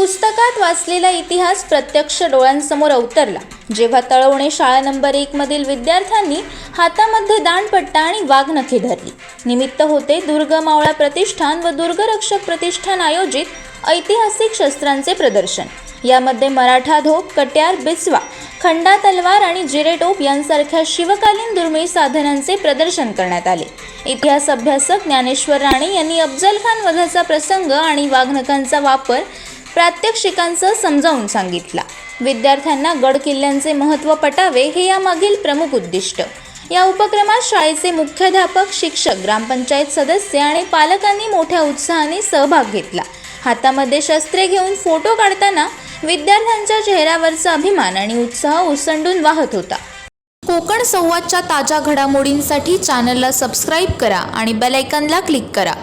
पुस्तकात वाचलेला इतिहास प्रत्यक्ष डोळ्यांसमोर अवतरला जेव्हा तळवणे शाळा नंबर 1 मधील विद्यार्थ्यांनी हातामध्ये दांडपट्टा आणि वाघनखे धरली। निमित्त होते दुर्ग मावळा प्रतिष्ठान व दुर्गरक्षक प्रतिष्ठान आयोजित ऐतिहासिक शस्त्रांचे प्रदर्शन। यामध्ये मराठा धोप, कट्यार, बिस्वा, खंडा तलवार आणि जिरेटोप यांसारख्या शिवकालीन दुर्मिळ साधनांचे प्रदर्शन करण्यात आले। इतिहास अभ्यासक ज्ञानेश्वर राणे यांनी अफजल खान वधाचा प्रसंग आणि वाघनखांचा वापर प्रात्यक्षिकांसह समजावून सांगितला। विद्यार्थ्यांना गड किल्ल्यांचे महत्त्व पटावे हे यामागील प्रमुख उद्दिष्ट। या उपक्रमात शाळेचे मुख्याध्यापक, शिक्षक, ग्रामपंचायत सदस्य आणि पालकांनी मोठ्या उत्साहाने सहभाग घेतला। हातामध्ये शस्त्रे घेऊन फोटो काढताना विद्यार्थ्यांच्या चेहऱ्यावरचा अभिमान आणि उत्साह ओसंडून वाहत होता। कोकण संवादच्या ताज्या घडामोडींसाठी चॅनलला सबस्क्राईब करा आणि बेल आयकॉनला क्लिक करा।